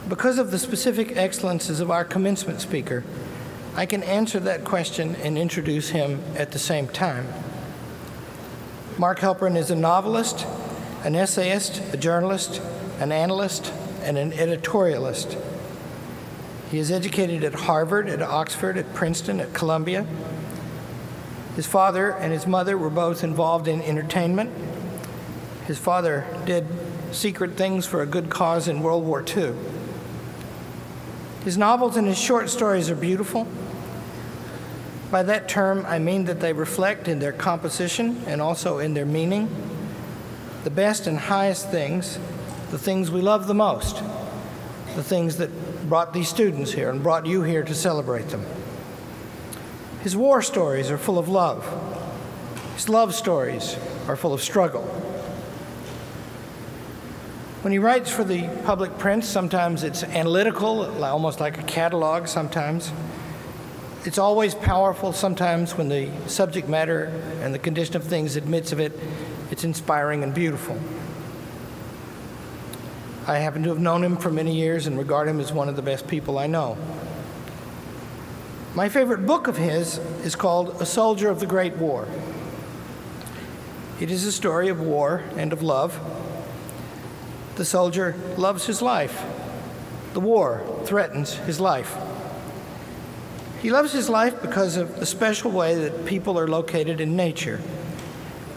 Because of the specific excellences of our commencement speaker, I can answer that question and introduce him at the same time. Mark Helprin is a novelist, an essayist, a journalist, an analyst, and an editorialist. He is educated at Harvard, at Oxford, at Princeton, at Columbia. His father and his mother were both involved in entertainment. His father did secret things for a good cause in World War II. His novels and his short stories are beautiful. By that term, I mean that they reflect in their composition and also in their meaning the best and highest things, the things we love the most, the things that brought these students here and brought you here to celebrate them. His war stories are full of love. His love stories are full of struggle. When he writes for the public print, sometimes it's analytical, almost like a catalog sometimes. It's always powerful sometimes when the subject matter and the condition of things admits of it. It's inspiring and beautiful. I happen to have known him for many years and regard him as one of the best people I know. My favorite book of his is called A Soldier of the Great War. It is a story of war and of love. The soldier loves his life. The war threatens his life. He loves his life because of the special way that people are located in nature.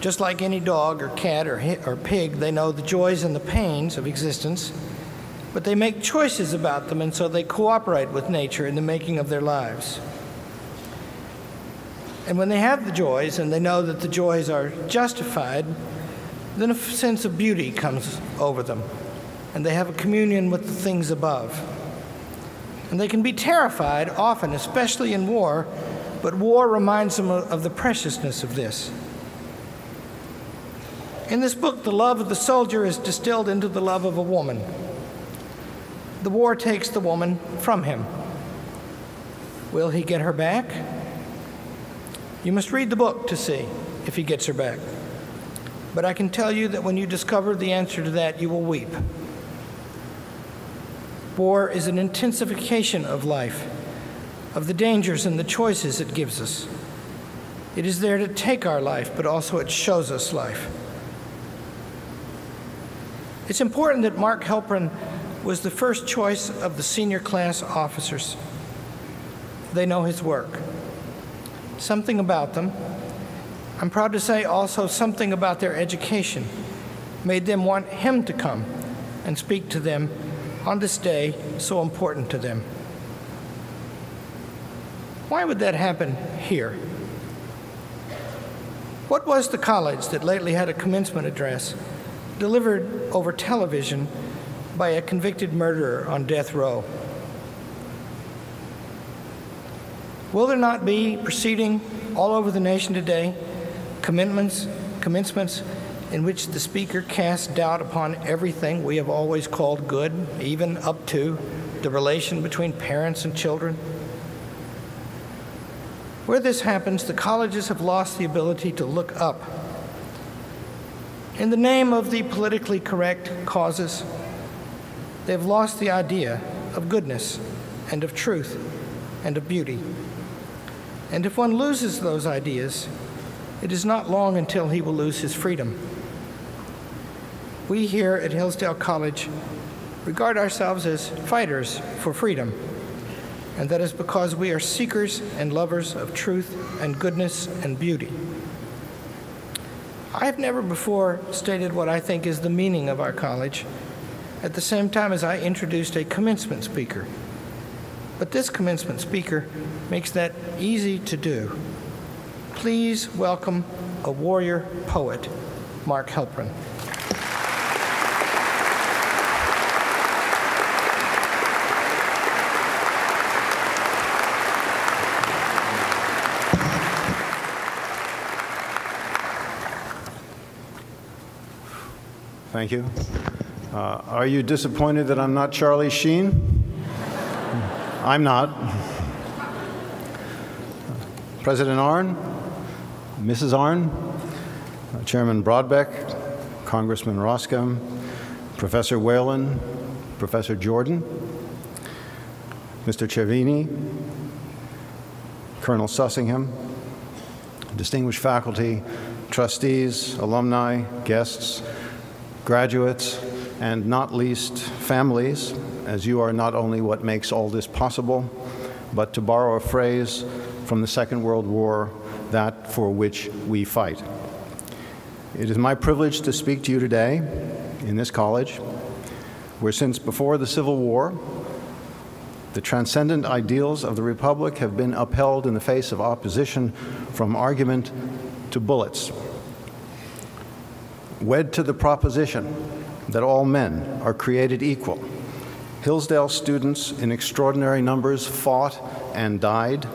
Just like any dog or cat or pig, they know the joys and the pains of existence, but they make choices about them, and so they cooperate with nature in the making of their lives. And when they have the joys, and they know that the joys are justified, then a sense of beauty comes over them, and they have a communion with the things above. And they can be terrified often, especially in war, but war reminds them of the preciousness of this. In this book, the love of the soldier is distilled into the love of a woman. The war takes the woman from him. Will he get her back? You must read the book to see if he gets her back. But I can tell you that when you discover the answer to that, you will weep. War is an intensification of life, of the dangers and the choices it gives us. It is there to take our life, but also it shows us life. It's important that Mark Helprin was the first choice of the senior class officers. They know his work. Something about them, I'm proud to say also something about their education, made them want him to come and speak to them on this day so important to them. Why would that happen here? What was the college that lately had a commencement address delivered over television by a convicted murderer on death row? Will there not be proceeding all over the nation today commencements in which the speaker casts doubt upon everything we have always called good, even up to the relation between parents and children? Where this happens, the colleges have lost the ability to look up. In the name of the politically correct causes, they've lost the idea of goodness and of truth and of beauty. And if one loses those ideas, it is not long until he will lose his freedom. We here at Hillsdale College regard ourselves as fighters for freedom, and that is because we are seekers and lovers of truth and goodness and beauty. I have never before stated what I think is the meaning of our college, at the same time as I introduced a commencement speaker. But this commencement speaker makes that easy to do. Please welcome a warrior poet, Mark Helprin. Thank you. Are you disappointed that I'm not Charlie Sheen? I'm not. President Arnn, Mrs. Arnn, Chairman Broadbeck, Congressman Roscom, Professor Whalen, Professor Jordan, Mr. Cervini, Colonel Sussingham, distinguished faculty, trustees, alumni, guests, graduates, and not least families, as you are not only what makes all this possible, but to borrow a phrase from the Second World War, that for which we fight. It is my privilege to speak to you today in this college, where since before the Civil War, the transcendent ideals of the Republic have been upheld in the face of opposition from argument to bullets. Wed to the proposition that all men are created equal, Hillsdale students in extraordinary numbers fought and died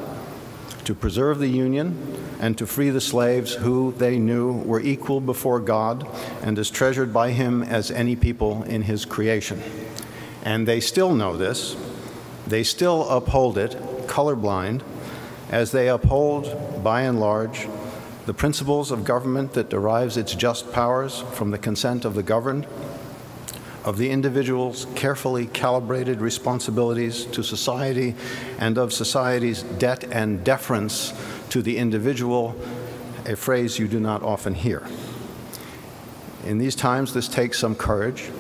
to preserve the Union and to free the slaves who they knew were equal before God and as treasured by Him as any people in His creation. And they still know this. They still uphold it, colorblind, as they uphold, by and large, the principles of government that derives its just powers from the consent of the governed, of the individual's carefully calibrated responsibilities to society, and of society's debt and deference to the individual, a phrase you do not often hear. In these times, this takes some courage,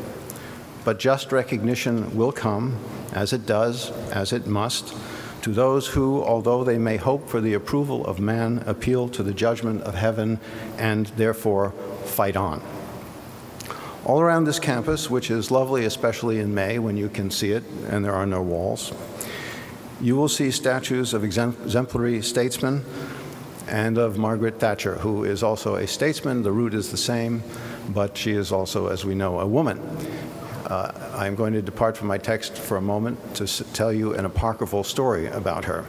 but just recognition will come, as it does, as it must, to those who, although they may hope for the approval of man, appeal to the judgment of heaven and therefore fight on. All around this campus, which is lovely, especially in May when you can see it and there are no walls, you will see statues of exemplary statesmen and of Margaret Thatcher, who is also a statesman. The root is the same, but she is also, as we know, a woman. I'm going to depart from my text for a moment to tell you an apocryphal story about her.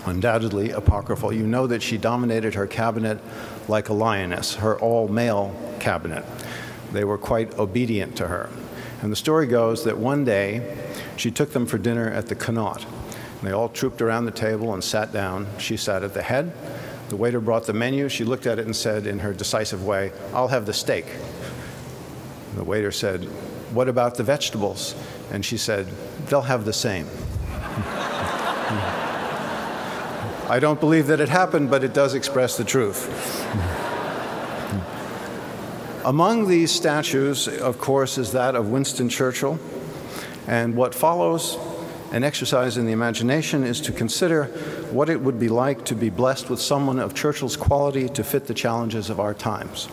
Undoubtedly apocryphal. You know that she dominated her cabinet like a lioness, her all-male cabinet. They were quite obedient to her. And the story goes that one day she took them for dinner at the Connaught. They all trooped around the table and sat down. She sat at the head. The waiter brought the menu. She looked at it and said in her decisive way, "I'll have the steak." The waiter said, "What about the vegetables?" And she said, "They'll have the same." I don't believe that it happened, but it does express the truth. Among these statues, of course, is that of Winston Churchill. And what follows, an exercise in the imagination, is to consider what it would be like to be blessed with someone of Churchill's quality to fit the challenges of our times.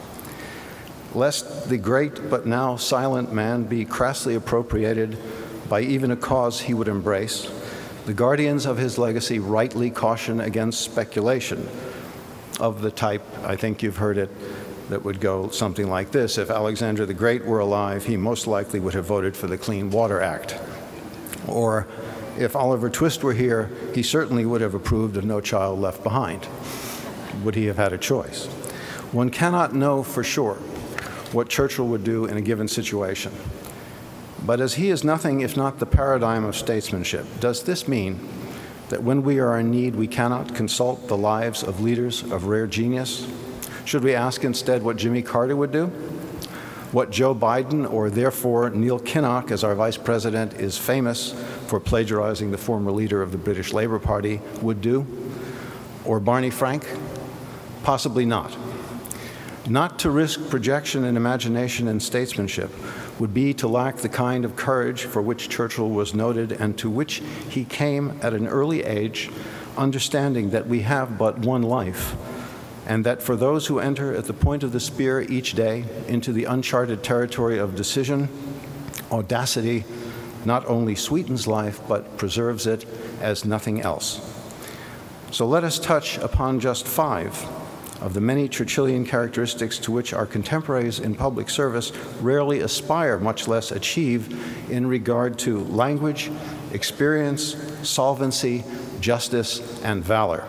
Lest the great but now silent man be crassly appropriated by even a cause he would embrace, the guardians of his legacy rightly caution against speculation of the type, I think you've heard it, that would go something like this: if Alexander the Great were alive, he most likely would have voted for the Clean Water Act. Or if Oliver Twist were here, he certainly would have approved of No Child Left Behind. Would he have had a choice? One cannot know for sure what Churchill would do in a given situation. But as he is nothing if not the paradigm of statesmanship, does this mean that when we are in need, we cannot consult the lives of leaders of rare genius? Should we ask instead what Jimmy Carter would do? What Joe Biden, or therefore Neil Kinnock, as our vice president is famous for plagiarizing the former leader of the British Labour Party, would do? Or Barney Frank? Possibly not. Not to risk projection and imagination and statesmanship would be to lack the kind of courage for which Churchill was noted and to which he came at an early age, understanding that we have but one life, and that for those who enter at the point of the spear each day into the uncharted territory of decision, audacity not only sweetens life, but preserves it as nothing else. So let us touch upon just 5 of the many Churchillian characteristics to which our contemporaries in public service rarely aspire, much less achieve, in regard to language, experience, solvency, justice, and valor.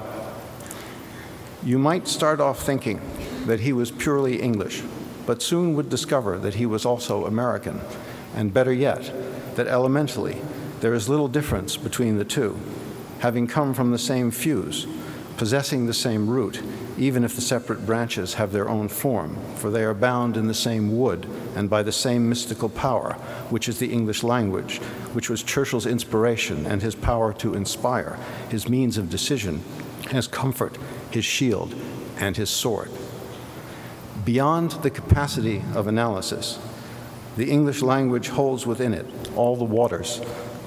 You might start off thinking that he was purely English, but soon would discover that he was also American, and better yet, that elementally there is little difference between the two, having come from the same fuse, possessing the same root, even if the separate branches have their own form, for they are bound in the same wood and by the same mystical power, which is the English language, which was Churchill's inspiration and his power to inspire, his means of decision, his comfort, his shield, and his sword. Beyond the capacity of analysis, the English language holds within it all the waters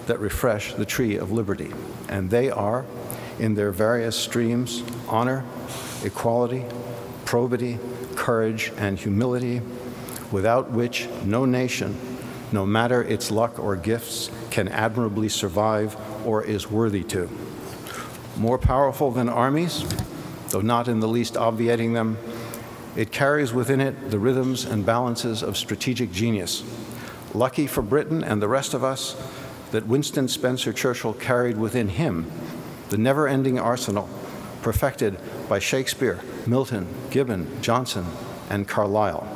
that refresh the tree of liberty, and they are, in their various streams, honor, equality, probity, courage, and humility, without which no nation, no matter its luck or gifts, can admirably survive or is worthy to. More powerful than armies, though not in the least obviating them, it carries within it the rhythms and balances of strategic genius. Lucky for Britain and the rest of us that Winston Spencer Churchill carried within him the never-ending arsenal perfected by Shakespeare, Milton, Gibbon, Johnson, and Carlyle,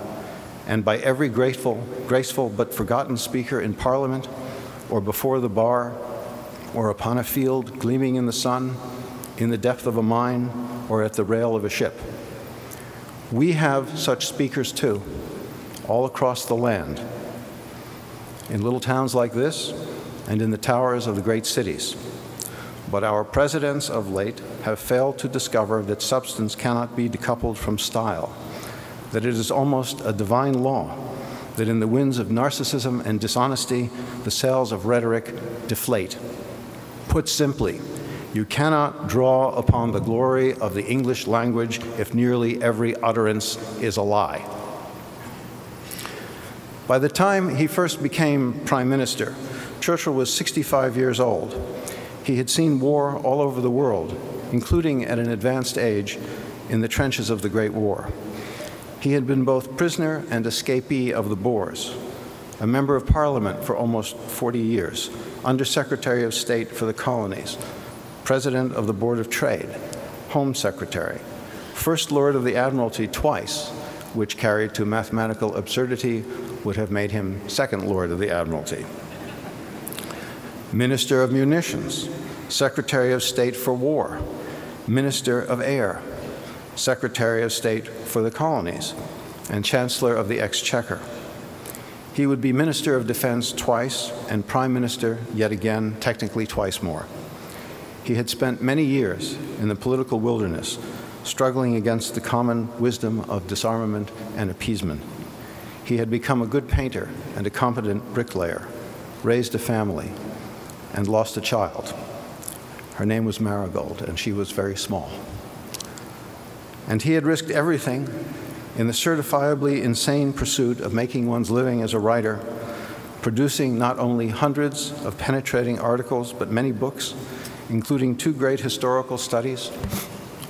and by every graceful but forgotten speaker in Parliament, or before the bar, or upon a field gleaming in the sun, in the depth of a mine, or at the rail of a ship. We have such speakers too, all across the land, in little towns like this, and in the towers of the great cities. But our presidents of late have failed to discover that substance cannot be decoupled from style, that it is almost a divine law, that in the winds of narcissism and dishonesty, the sails of rhetoric deflate. Put simply, you cannot draw upon the glory of the English language if nearly every utterance is a lie. By the time he first became Prime Minister, Churchill was 65 years old. He had seen war all over the world, including at an advanced age in the trenches of the Great War. He had been both prisoner and escapee of the Boers, a member of Parliament for almost 40 years, Under Secretary of State for the Colonies, President of the Board of Trade, Home Secretary, First Lord of the Admiralty twice, which carried to mathematical absurdity would have made him Second Lord of the Admiralty, Minister of Munitions, Secretary of State for War, Minister of Air, Secretary of State for the Colonies, and Chancellor of the Exchequer. He would be Minister of Defense twice and Prime Minister yet again, technically twice more. He had spent many years in the political wilderness, struggling against the common wisdom of disarmament and appeasement. He had become a good painter and a competent bricklayer, raised a family, and lost a child. Her name was Marigold, and she was very small. And he had risked everything in the certifiably insane pursuit of making one's living as a writer, producing not only hundreds of penetrating articles, but many books, including 2 great historical studies,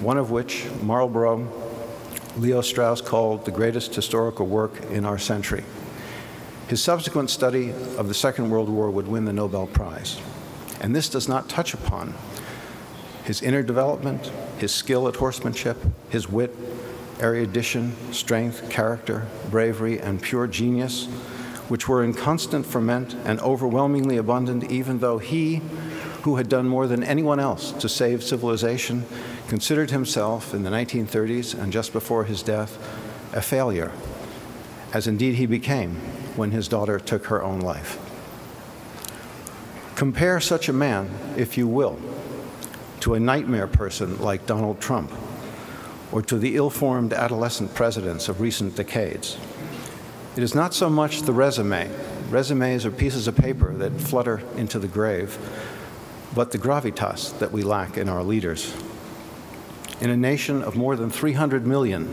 one of which, Marlborough, Leo Strauss called the greatest historical work in our century. His subsequent study of the Second World War would win the Nobel Prize. And this does not touch upon his inner development, his skill at horsemanship, his wit, erudition, strength, character, bravery, and pure genius, which were in constant ferment and overwhelmingly abundant, even though he, who had done more than anyone else to save civilization, considered himself in the 1930s and just before his death a failure, as indeed he became when his daughter took her own life. Compare such a man, if you will, to a nightmare person like Donald Trump, or to the ill-formed adolescent presidents of recent decades. It is not so much the resume. Resumes are pieces of paper that flutter into the grave, but the gravitas that we lack in our leaders. In a nation of more than 300 million,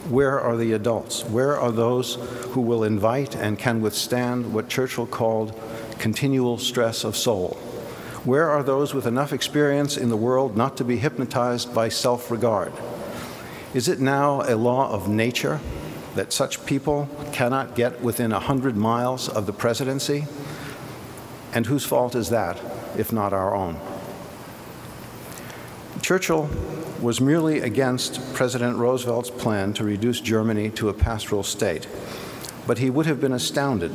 where are the adults? Where are those who will invite and can withstand what Churchill called continual stress of soul? Where are those with enough experience in the world not to be hypnotized by self-regard? Is it now a law of nature that such people cannot get within 100 miles of the presidency? And whose fault is that, if not our own? Churchill was merely against President Roosevelt's plan to reduce Germany to a pastoral state, but he would have been astounded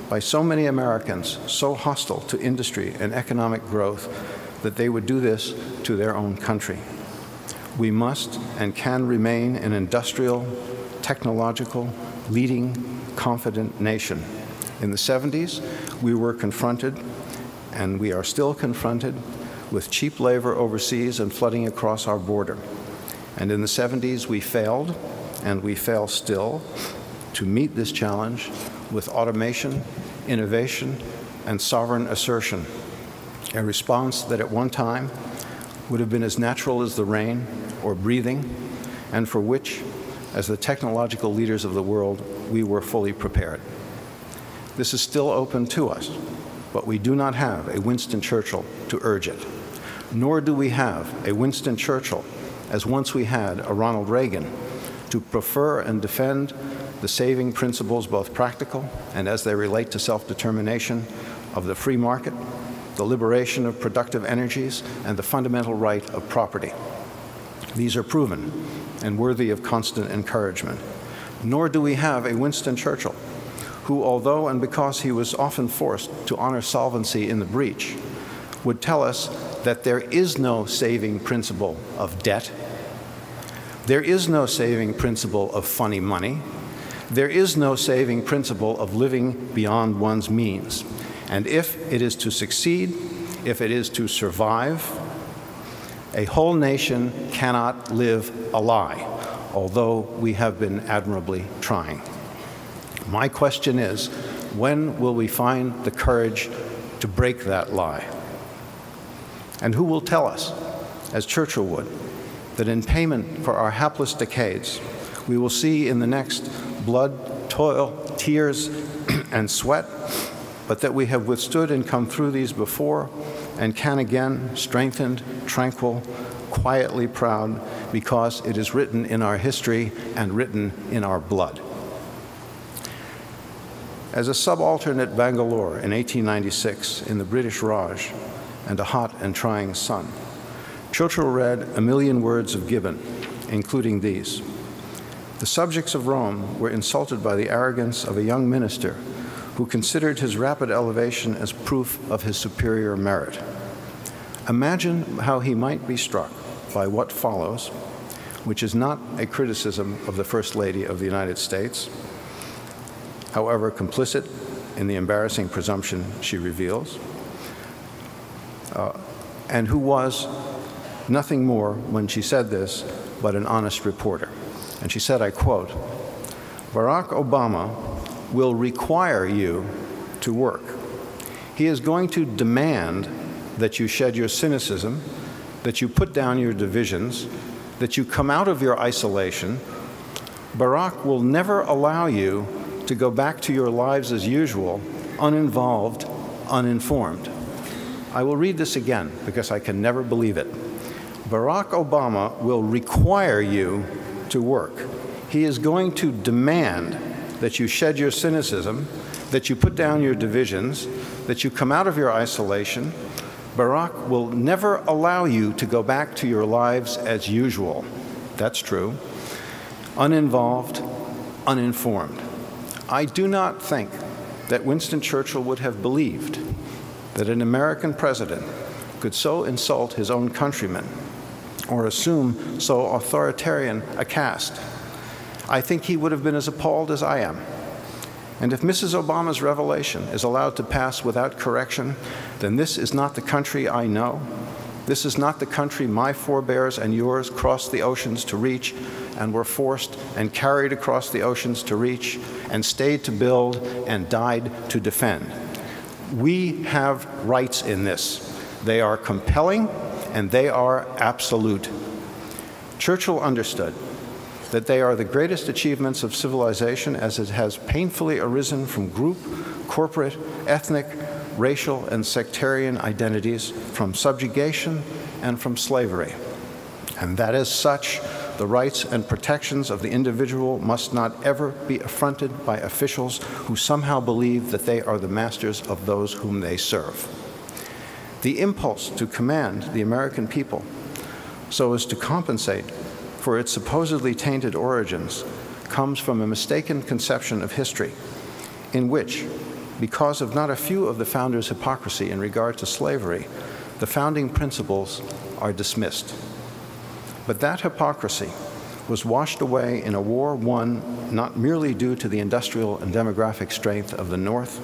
by so many Americans so hostile to industry and economic growth that they would do this to their own country. we must and can remain an industrial, technological, leading, confident nation. In the 70s, we were confronted, and we are still confronted, with cheap labor overseas and flooding across our border. And in the 70s, we failed, and we fail still, to meet this challenge with automation, innovation, and sovereign assertion, a response that at one time would have been as natural as the rain or breathing, and for which, as the technological leaders of the world, we were fully prepared. This is still open to us, but we do not have a Winston Churchill to urge it, nor do we have a Winston Churchill, as once we had a Ronald Reagan, to prefer and defend the saving principles, both practical and as they relate to self-determination, of the free market, the liberation of productive energies, and the fundamental right of property. These are proven and worthy of constant encouragement. Nor do we have a Winston Churchill, who, although and because he was often forced to honor solvency in the breach, would tell us that there is no saving principle of debt, there is no saving principle of funny money, there is no saving principle of living beyond one's means. And if it is to succeed, if it is to survive, a whole nation cannot live a lie, although we have been admirably trying. My question is, when will we find the courage to break that lie? And who will tell us, as Churchill would, that in payment for our hapless decades, we will see in the next blood, toil, tears, and sweat, but that we have withstood and come through these before and can again, strengthened, tranquil, quietly proud, because it is written in our history and written in our blood. As a subaltern at Bangalore in 1896 in the British Raj and a hot and trying sun, Churchill read a million words of Gibbon, including these. The subjects of Rome were insulted by the arrogance of a young minister who considered his rapid elevation as proof of his superior merit. Imagine how he might be struck by what follows, which is not a criticism of the First Lady of the United States, however complicit in the embarrassing presumption she reveals, and who was nothing more when she said this but an honest reporter. And she said, I quote, "Barack Obama will require you to work. He is going to demand that you shed your cynicism, that you put down your divisions, that you come out of your isolation. Barack will never allow you to go back to your lives as usual, uninvolved, uninformed." I will read this again because I can never believe it. Barack Obama will require you to work. He is going to demand that you shed your cynicism, that you put down your divisions, that you come out of your isolation. Barack will never allow you to go back to your lives as usual. That's true. Uninvolved, uninformed. I do not think that Winston Churchill would have believed that an American president could so insult his own countrymen or assume so authoritarian a cast. I think he would have been as appalled as I am. And if Mrs. Obama's revelation is allowed to pass without correction, then this is not the country I know. This is not the country my forebears and yours crossed the oceans to reach and were forced and carried across the oceans to reach and stayed to build and died to defend. We have rights in this. They are compelling and they are absolute. Churchill understood that they are the greatest achievements of civilization as it has painfully arisen from group, corporate, ethnic, racial, and sectarian identities, from subjugation and from slavery. And that as such, the rights and protections of the individual must not ever be affronted by officials who somehow believe that they are the masters of those whom they serve. The impulse to command the American people so as to compensate for its supposedly tainted origins comes from a mistaken conception of history in which, because of not a few of the founders' hypocrisy in regard to slavery, the founding principles are dismissed. But that hypocrisy was washed away in a war won not merely due to the industrial and demographic strength of the North,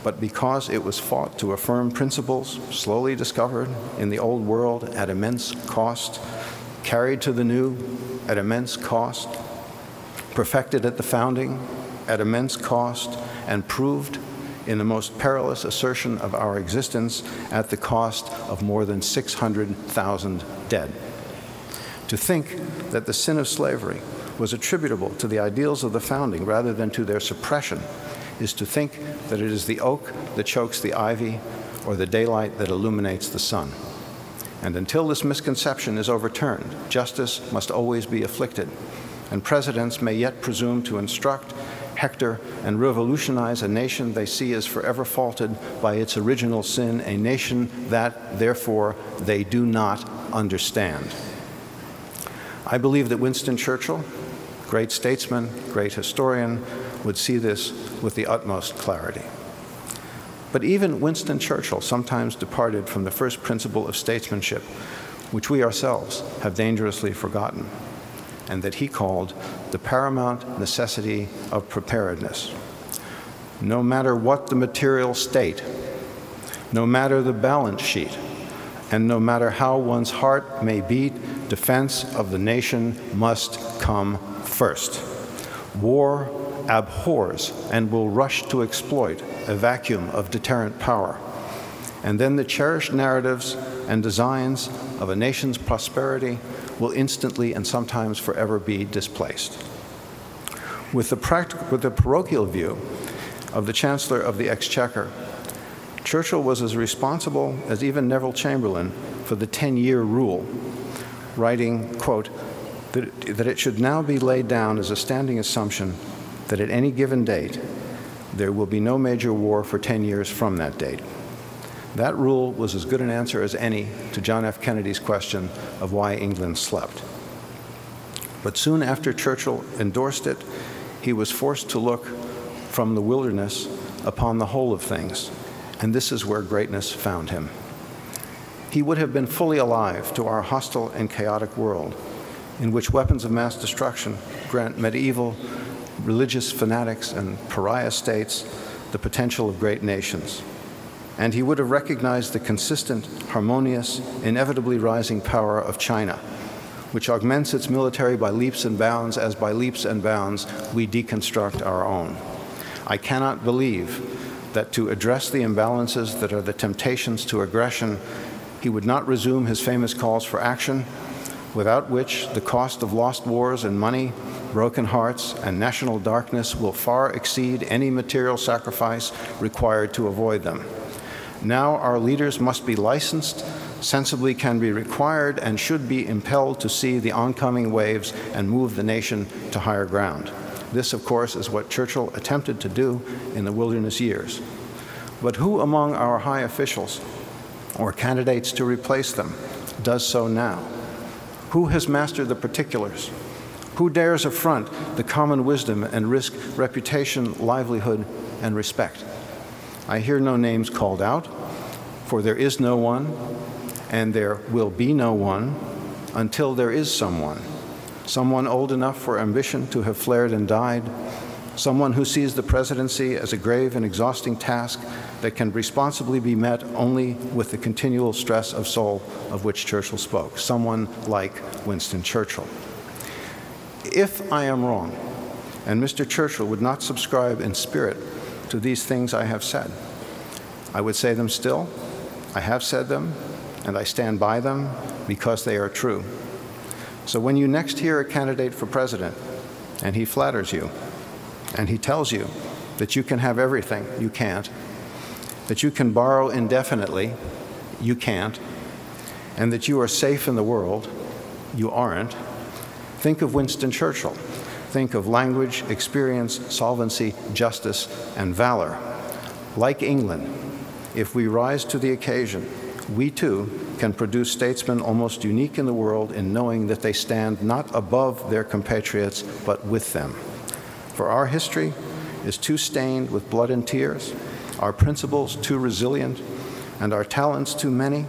but because it was fought to affirm principles slowly discovered in the Old World at immense cost, carried to the New at immense cost, perfected at the founding at immense cost, and proved in the most perilous assertion of our existence at the cost of more than 600,000 dead. To think that the sin of slavery was attributable to the ideals of the founding rather than to their suppression is to think that it is the oak that chokes the ivy or the daylight that illuminates the sun. And until this misconception is overturned, justice must always be afflicted, and presidents may yet presume to instruct, hector, and revolutionize a nation they see as forever faulted by its original sin, a nation that, therefore, they do not understand. I believe that Winston Churchill, great statesman, great historian, would see this with the utmost clarity. But even Winston Churchill sometimes departed from the first principle of statesmanship, which we ourselves have dangerously forgotten, and that he called the paramount necessity of preparedness. No matter what the material state, no matter the balance sheet, and no matter how one's heart may beat, defense of the nation must come first. War abhors and will rush to exploit a vacuum of deterrent power. And then the cherished narratives and designs of a nation's prosperity will instantly and sometimes forever be displaced. With the parochial view of the Chancellor of the Exchequer, Churchill was as responsible as even Neville Chamberlain for the 10-year rule, writing, quote, that it should now be laid down as a standing assumption that at any given date, there will be no major war for 10 years from that date. That rule was as good an answer as any to John F. Kennedy's question of why England slept. But soon after Churchill endorsed it, he was forced to look from the wilderness upon the whole of things, and this is where greatness found him. He would have been fully alive to our hostile and chaotic world, in which weapons of mass destruction grant medieval religious fanatics and pariah states the potential of great nations. And he would have recognized the consistent, harmonious, inevitably rising power of China, which augments its military by leaps and bounds as by leaps and bounds we deconstruct our own. I cannot believe that to address the imbalances that are the temptations to aggression, he would not resume his famous calls for action, without which the cost of lost wars and money, broken hearts, and national darkness will far exceed any material sacrifice required to avoid them. Now our leaders must be licensed, sensibly can be required, and should be impelled to see the oncoming waves and move the nation to higher ground. This, of course, is what Churchill attempted to do in the wilderness years. But who among our high officials or candidates to replace them does so now? Who has mastered the particulars? Who dares affront the common wisdom and risk reputation, livelihood, and respect? I hear no names called out, for there is no one, and there will be no one until there is someone. Someone old enough for ambition to have flared and died, someone who sees the presidency as a grave and exhausting task that can responsibly be met only with the continual stress of soul of which Churchill spoke, someone like Winston Churchill. If I am wrong, and Mr. Churchill would not subscribe in spirit to these things I have said, I would say them still. I have said them, and I stand by them because they are true. So when you next hear a candidate for president, and he flatters you, and he tells you that you can have everything, you can't, that you can borrow indefinitely, you can't, and that you are safe in the world, you aren't, think of Winston Churchill. Think of language, experience, solvency, justice, and valor. Like England, if we rise to the occasion, we too can produce statesmen almost unique in the world in knowing that they stand not above their compatriots, but with them. For our history is too stained with blood and tears, our principles too resilient, and our talents too many,